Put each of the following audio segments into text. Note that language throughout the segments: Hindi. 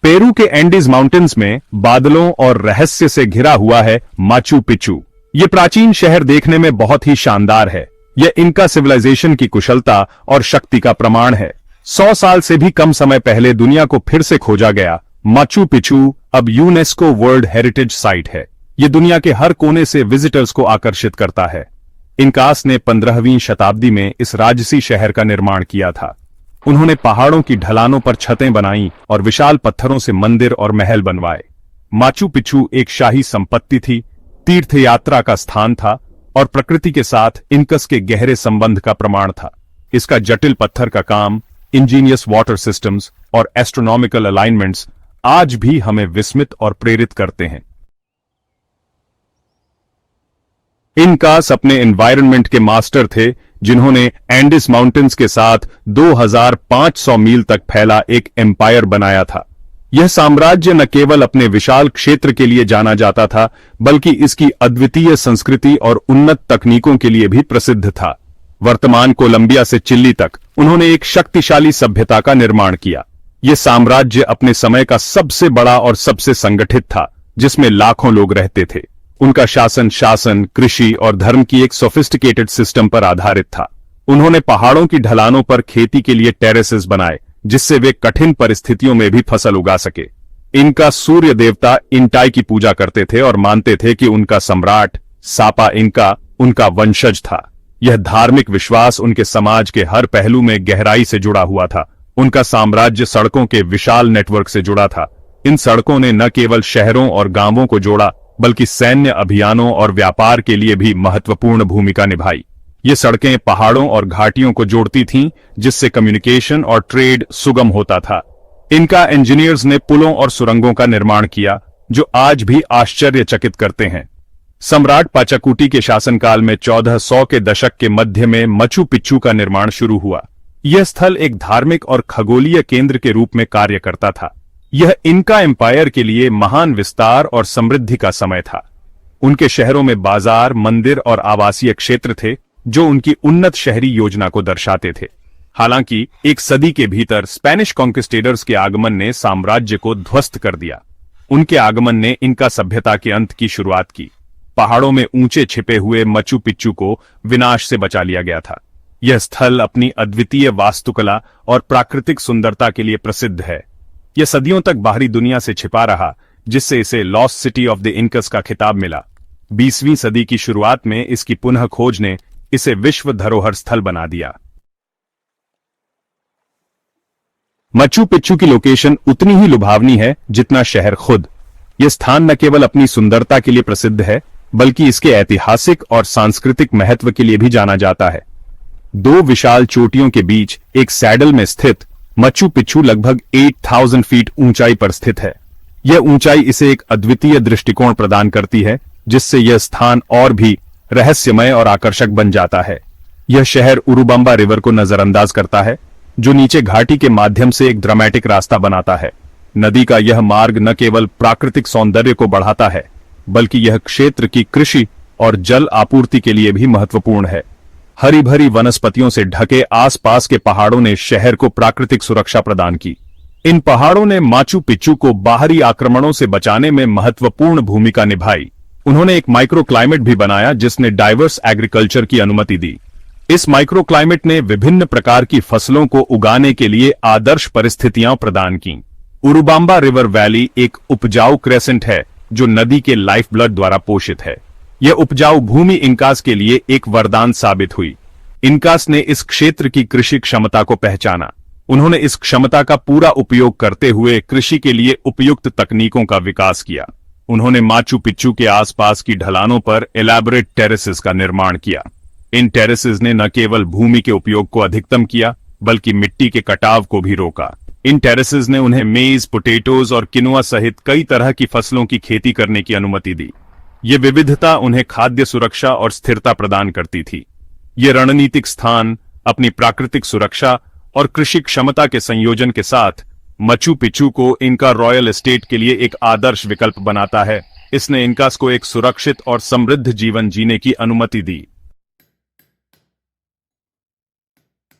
पेरू के एंडीज माउंटेन्स में बादलों और रहस्य से घिरा हुआ है माचू पिच्चू। ये प्राचीन शहर देखने में बहुत ही शानदार है। यह इनका सिविलाइजेशन की कुशलता और शक्ति का प्रमाण है। 100 साल से भी कम समय पहले दुनिया को फिर से खोजा गया माचू पिच्चू अब यूनेस्को वर्ल्ड हेरिटेज साइट है। यह दुनिया के हर कोने से विजिटर्स को आकर्षित करता है। इंकास ने 15वीं शताब्दी में इस राजसी शहर का निर्माण किया था। उन्होंने पहाड़ों की ढलानों पर छतें बनाई और विशाल पत्थरों से मंदिर और महल बनवाए। माचू पिच्चू एक शाही संपत्ति थी, तीर्थ यात्रा का स्थान था और प्रकृति के साथ इनकस के गहरे संबंध का प्रमाण था। इसका जटिल पत्थर का काम, इंजीनियस वाटर सिस्टम्स और एस्ट्रोनॉमिकल अलाइनमेंट्स आज भी हमें विस्मित और प्रेरित करते हैं। इनकास अपने एनवायरनमेंट के मास्टर थे, जिन्होंने एंडिस माउंटेन्स के साथ 2500 मील तक फैला एक एम्पायर बनाया था। यह साम्राज्य न केवल अपने विशाल क्षेत्र के लिए जाना जाता था, बल्कि इसकी अद्वितीय संस्कृति और उन्नत तकनीकों के लिए भी प्रसिद्ध था। वर्तमान कोलंबिया से चिली तक उन्होंने एक शक्तिशाली सभ्यता का निर्माण किया। यह साम्राज्य अपने समय का सबसे बड़ा और सबसे संगठित था, जिसमें लाखों लोग रहते थे। उनका शासन, कृषि और धर्म की एक सोफिस्टिकेटेड सिस्टम पर आधारित था। उन्होंने पहाड़ों की ढलानों पर खेती के लिए टेरेसेस बनाए, जिससे वे कठिन परिस्थितियों में भी फसल उगा सके। इनका सूर्य देवता इंटाई की पूजा करते थे और मानते थे कि उनका सम्राट सापा इनका उनका वंशज था। यह धार्मिक विश्वास उनके समाज के हर पहलू में गहराई से जुड़ा हुआ था। उनका साम्राज्य सड़कों के विशाल नेटवर्क से जुड़ा था। इन सड़कों ने न केवल शहरों और गांवों को जोड़ा, बल्कि सैन्य अभियानों और व्यापार के लिए भी महत्वपूर्ण भूमिका निभाई। ये सड़कें पहाड़ों और घाटियों को जोड़ती थीं, जिससे कम्युनिकेशन और ट्रेड सुगम होता था। इनका इंजीनियर्स ने पुलों और सुरंगों का निर्माण किया, जो आज भी आश्चर्यचकित करते हैं। सम्राट पाचाकुटी के शासनकाल में 1400 के दशक के मध्य में माचू पिच्चू का निर्माण शुरू हुआ। यह स्थल एक धार्मिक और खगोलीय केंद्र के रूप में कार्य करता था। यह इनका एम्पायर के लिए महान विस्तार और समृद्धि का समय था। उनके शहरों में बाजार, मंदिर और आवासीय क्षेत्र थे, जो उनकी उन्नत शहरी योजना को दर्शाते थे। हालांकि एक सदी के भीतर स्पेनिश कॉन्क्विस्टेडर्स के आगमन ने साम्राज्य को ध्वस्त कर दिया। उनके आगमन ने इनका सभ्यता के अंत की शुरुआत की। पहाड़ों में ऊंचे छिपे हुए माचू पिच्चू को विनाश से बचा लिया गया था। यह स्थल अपनी अद्वितीय वास्तुकला और प्राकृतिक सुंदरता के लिए प्रसिद्ध है। यह सदियों तक बाहरी दुनिया से छिपा रहा, जिससे इसे lost city of the incus का खिताब मिला। 20वीं सदी की शुरुआत में इसकी पुनः खोज ने इसे विश्व धरोहर स्थल बना दिया। माचू पिच्चू की लोकेशन उतनी ही लुभावनी है जितना शहर खुद। यह स्थान न केवल अपनी सुंदरता के लिए प्रसिद्ध है, बल्कि इसके ऐतिहासिक और सांस्कृतिक महत्व के लिए भी जाना जाता है। 2 विशाल चोटियों के बीच एक सैडल में स्थित माचू पिच्चू लगभग 8000 फीट ऊंचाई पर स्थित है। यह ऊंचाई इसे एक अद्वितीय दृष्टिकोण प्रदान करती है, जिससे यह स्थान और भी रहस्यमय और आकर्षक बन जाता है। यह शहर उरुबंबा रिवर को नजरअंदाज करता है, जो नीचे घाटी के माध्यम से एक ड्रामेटिक रास्ता बनाता है। नदी का यह मार्ग न केवल प्राकृतिक सौंदर्य को बढ़ाता है, बल्कि यह क्षेत्र की कृषि और जल आपूर्ति के लिए भी महत्वपूर्ण है। हरी भरी वनस्पतियों से ढके आसपास के पहाड़ों ने शहर को प्राकृतिक सुरक्षा प्रदान की। इन पहाड़ों ने माचू पिच्चू को बाहरी आक्रमणों से बचाने में महत्वपूर्ण भूमिका निभाई। उन्होंने एक माइक्रो क्लाइमेट भी बनाया, जिसने डाइवर्स एग्रीकल्चर की अनुमति दी। इस माइक्रो क्लाइमेट ने विभिन्न प्रकार की फसलों को उगाने के लिए आदर्श परिस्थितियां प्रदान की। उरुबांबा रिवर वैली एक उपजाऊ क्रेसेंट है, जो नदी के लाइफ ब्लड द्वारा पोषित है। यह उपजाऊ भूमि इंकास के लिए एक वरदान साबित हुई। इंकास ने इस क्षेत्र की कृषि क्षमता को पहचाना। उन्होंने इस क्षमता का पूरा उपयोग करते हुए कृषि के लिए उपयुक्त तकनीकों का विकास किया। उन्होंने माचू पिच्चू के आसपास की ढलानों पर एलैबोरेट टेरेसेस का निर्माण किया। इन टेरेसेस ने न केवल भूमि के उपयोग को अधिकतम किया, बल्कि मिट्टी के कटाव को भी रोका। इन टेरेसेस ने उन्हें मेज, पोटैटोज और किनुआ सहित कई तरह की फसलों की खेती करने की अनुमति दी। ये विविधता उन्हें खाद्य सुरक्षा और स्थिरता प्रदान करती थी। ये रणनीतिक स्थान अपनी प्राकृतिक सुरक्षा और कृषि क्षमता के संयोजन के साथ माचू पिच्चू को इनका रॉयल एस्टेट के लिए एक आदर्श विकल्प बनाता है। इसने इनकास को एक सुरक्षित और समृद्ध जीवन जीने की अनुमति दी।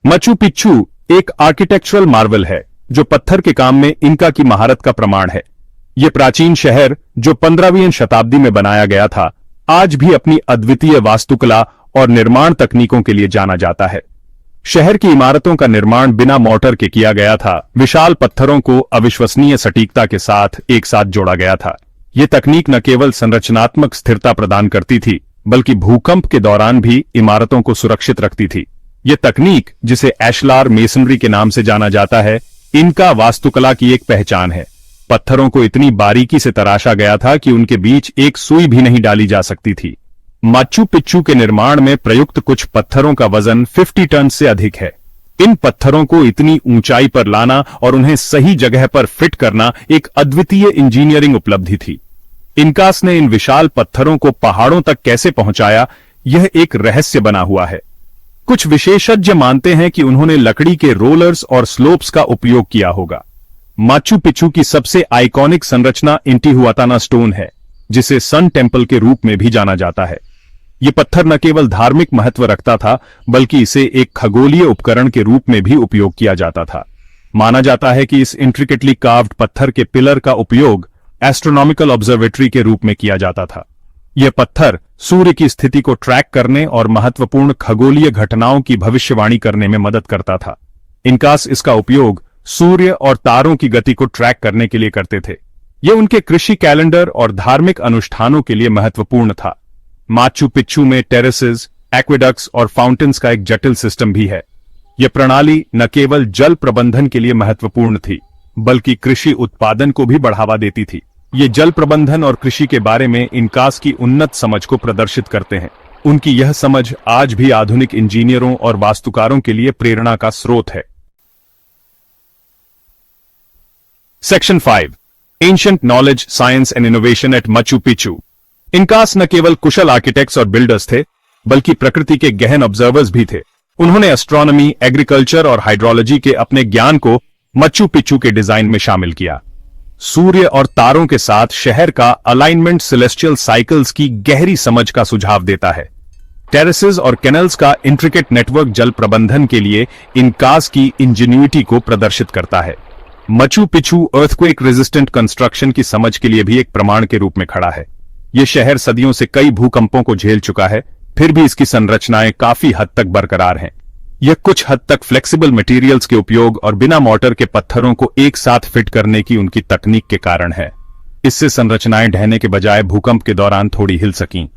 माचू पिच्चू एक आर्किटेक्चरल मार्वल है। जो पत्थर के काम में इनका की महारत का प्रमाण है। यह प्राचीन शहर, जो 15वीं शताब्दी में बनाया गया था, आज भी अपनी अद्वितीय वास्तुकला और निर्माण तकनीकों के लिए जाना जाता है। शहर की इमारतों का निर्माण बिना मोर्टार के किया गया था। विशाल पत्थरों को अविश्वसनीय सटीकता के साथ एक साथ जोड़ा गया था। यह तकनीक न केवल संरचनात्मक स्थिरता प्रदान करती थी, बल्कि भूकंप के दौरान भी इमारतों को सुरक्षित रखती थी। यह तकनीक, जिसे एशलार मेसनरी के नाम से जाना जाता है, इनका वास्तुकला की एक पहचान है। पत्थरों को इतनी बारीकी से तराशा गया था कि उनके बीच एक सुई भी नहीं डाली जा सकती थी। माचू पिच्चू के निर्माण में प्रयुक्त कुछ पत्थरों का वजन 50 टन से अधिक है। इन पत्थरों को इतनी ऊंचाई पर लाना और उन्हें सही जगह पर फिट करना एक अद्वितीय इंजीनियरिंग उपलब्धि थी। इनकास ने इन विशाल पत्थरों को पहाड़ों तक कैसे पहुंचाया, यह एक रहस्य बना हुआ है। कुछ विशेषज्ञ मानते हैं कि उन्होंने लकड़ी के रोलर्स और स्लोप्स का उपयोग किया होगा। माचू पिच्चू की सबसे आइकॉनिक संरचना इंटिहुआताना स्टोन है, जिसे सन टेम्पल के रूप में भी जाना जाता है। यह पत्थर न केवल धार्मिक महत्व रखता था, बल्कि इसे एक खगोलीय उपकरण के रूप में भी उपयोग किया जाता था। माना जाता है कि इस इंट्रिकेटली कार्व्ड पत्थर के पिलर का उपयोग एस्ट्रोनॉमिकल ऑब्जर्वेटरी के रूप में किया जाता था। यह पत्थर सूर्य की स्थिति को ट्रैक करने और महत्वपूर्ण खगोलीय घटनाओं की भविष्यवाणी करने में मदद करता था। इनकास इसका उपयोग सूर्य और तारों की गति को ट्रैक करने के लिए करते थे। यह उनके कृषि कैलेंडर और धार्मिक अनुष्ठानों के लिए महत्वपूर्ण था। माचू पिच्चू में टेरेसेस, एक्वेडक्ट्स और फाउंटेन्स का एक जटिल सिस्टम भी है। यह प्रणाली न केवल जल प्रबंधन के लिए महत्वपूर्ण थी, बल्कि कृषि उत्पादन को भी बढ़ावा देती थी। ये जल प्रबंधन और कृषि के बारे में इनकास की उन्नत समझ को प्रदर्शित करते हैं। उनकी यह समझ आज भी आधुनिक इंजीनियरों और वास्तुकारों के लिए प्रेरणा का स्रोत है। Section 5, ancient knowledge, science and innovation at Machu Picchu. Incas न केवल कुशल आर्किटेक्ट्स और बिल्डर्स थे, बल्कि प्रकृति के गहन ऑब्जर्वर्स भी थे। उन्होंने एस्ट्रोनॉमी, एग्रीकल्चर और हाइड्रोलॉजी के अपने ज्ञान को माचू पिच्चू के डिजाइन में शामिल किया। सूर्य और तारों के साथ शहर का अलाइनमेंट सेलेस्टियल साइकिल्स की गहरी समझ का सुझाव देता है। टेरेसेस और कैनल्स का इंट्रिकेट नेटवर्क जल प्रबंधन के लिए इनकास की इंजीन्यूइटी को प्रदर्शित करता है। Machu Picchu earthquake resistant construction की समझ के लिए भी एक प्रमाण के रूप में खड़ा है। यह शहर सदियों से कई भूकंपों को झेल चुका है, फिर भी इसकी संरचनाएं काफी हद तक बरकरार हैं। यह कुछ हद तक फ्लेक्सिबल मटेरियल्स के उपयोग और बिना मोर्टार के पत्थरों को एक साथ फिट करने की उनकी तकनीक के कारण है। इससे संरचनाएं ढहने के बजाय भूकंप के दौरान थोड़ी हिल सकीं।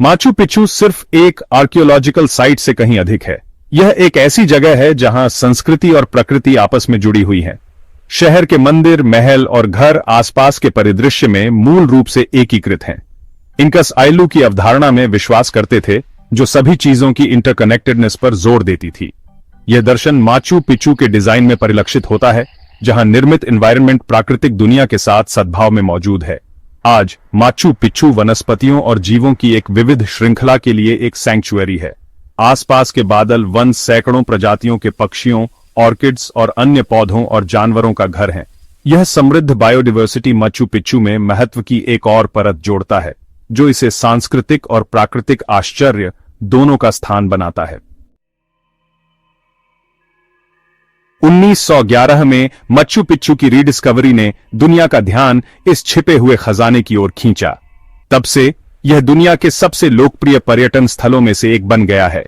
माचू पिच्चू सिर्फ एक आर्कियोलॉजिकल साइट से कहीं अधिक है। यह एक ऐसी जगह है जहां संस्कृति और प्रकृति आपस में जुड़ी हुई हैं। शहर के मंदिर, महल और घर आसपास के परिदृश्य में मूल रूप से एकीकृत हैं। इनकस आइलू की अवधारणा में विश्वास करते थे, जो सभी चीजों की इंटरकनेक्टेडनेस पर जोर देती थी। यह दर्शन माचू पिच्चू के डिजाइन में परिलक्षित होता है, जहां निर्मित एनवायरनमेंट प्राकृतिक दुनिया के साथ सद्भाव में मौजूद है। आज माचू पिच्चू वनस्पतियों और जीवों की एक विविध श्रृंखला के लिए एक सैंक्चुअरी है। आसपास के बादल वन सैकड़ों प्रजातियों के पक्षियों, ऑर्किड्स और अन्य पौधों और जानवरों का घर है। यह समृद्ध बायोडायवर्सिटी माचू पिच्चू में महत्व की एक और परत जोड़ता है, जो इसे सांस्कृतिक और प्राकृतिक आश्चर्य दोनों का स्थान बनाता है। 1911 में माचू पिच्चू की रीडिस्कवरी ने दुनिया का ध्यान इस छिपे हुए खजाने की ओर खींचा। तब से यह दुनिया के सबसे लोकप्रिय पर्यटन स्थलों में से एक बन गया है।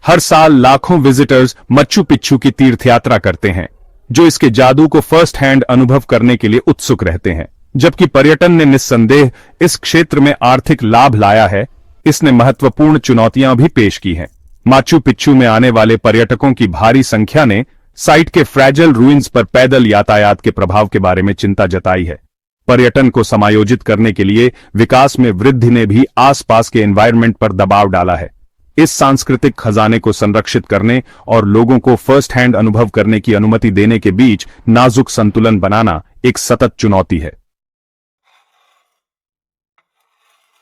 हर साल लाखों विजिटर्स माचू पिच्चू की तीर्थयात्रा करते हैं, जो इसके जादू को फर्स्ट हैंड अनुभव करने के लिए उत्सुक रहते हैं। जबकि पर्यटन ने निस्संदेह इस क्षेत्र में आर्थिक लाभ लाया है, इसने महत्वपूर्ण चुनौतियां भी पेश की हैं। माचू पिच्चू में आने वाले पर्यटकों की भारी संख्या ने साइट के फ्रैजाइल रूइंस पर पैदल यातायात के प्रभाव के बारे में चिंता जताई है। पर्यटन को समायोजित करने के लिए विकास में वृद्धि ने भी आसपास के एनवायरनमेंट पर दबाव डाला है। इस सांस्कृतिक खजाने को संरक्षित करने और लोगों को फर्स्ट हैंड अनुभव करने की अनुमति देने के बीच नाजुक संतुलन बनाना एक सतत चुनौती है।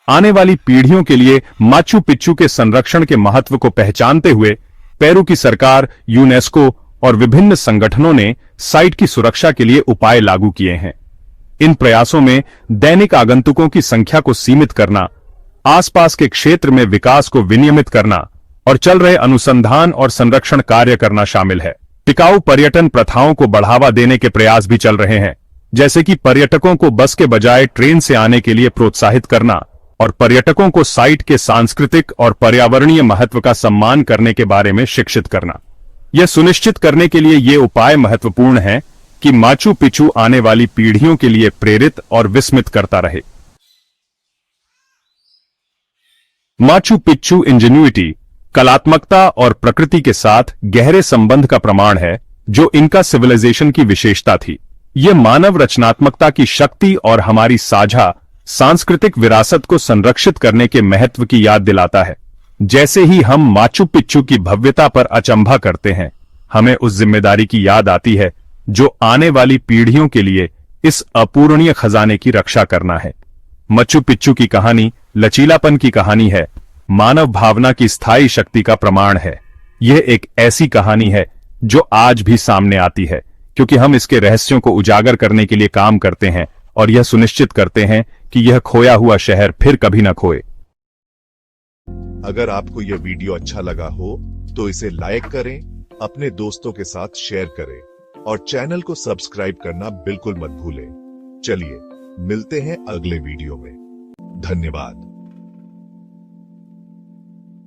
आने वाली पीढ़ियों के लिए माचू पिच्चू के संरक्षण के महत्व को पहचानते हुए पेरू की सरकार, यूनेस्को और विभिन्न संगठनों ने साइट की सुरक्षा के लिए उपाय लागू किए हैं। इन प्रयासों में दैनिक आगंतुकों की संख्या को सीमित करना, आसपास के क्षेत्र में विकास को विनियमित करना और चल रहे अनुसंधान और संरक्षण कार्य करना शामिल है। टिकाऊ पर्यटन प्रथाओं को बढ़ावा देने के प्रयास भी चल रहे हैं, जैसे कि पर्यटकों को बस के बजाय ट्रेन से आने के लिए प्रोत्साहित करना और पर्यटकों को साइट के सांस्कृतिक और पर्यावरणीय महत्व का सम्मान करने के बारे में शिक्षित करना। यह सुनिश्चित करने के लिए ये उपाय महत्वपूर्ण हैं कि माचू पिचू आने वाली पीढ़ियों के लिए प्रेरित और विस्मित करता रहे। माचू पिच्चू इंजेन्युइटी, कलात्मकता और प्रकृति के साथ गहरे संबंध का प्रमाण है, जो इनका सिविलाइजेशन की विशेषता थी। यह मानव रचनात्मकता की शक्ति और हमारी साझा सांस्कृतिक विरासत को संरक्षित करने के महत्व की याद दिलाता है। जैसे ही हम माचू पिच्चू की भव्यता पर अचंभा करते हैं, हमें उस जिम्मेदारी की याद आती है जो आने वाली पीढ़ियों के लिए इस अपूरणीय खजाने की रक्षा करना है। माचू पिच्चू की कहानी लचीलापन की कहानी है, मानव भावना की स्थायी शक्ति का प्रमाण है। यह एक ऐसी कहानी है जो आज भी सामने आती है, क्योंकि हम इसके रहस्यों को उजागर करने के लिए काम करते हैं और यह सुनिश्चित करते हैं कि यह खोया हुआ शहर फिर कभी न खोए। अगर आपको यह वीडियो अच्छा लगा हो तो इसे लाइक करें, अपने दोस्तों के साथ शेयर करें और चैनल को सब्सक्राइब करना बिल्कुल मत भूलें। चलिए मिलते हैं अगले वीडियो में। धन्यवाद।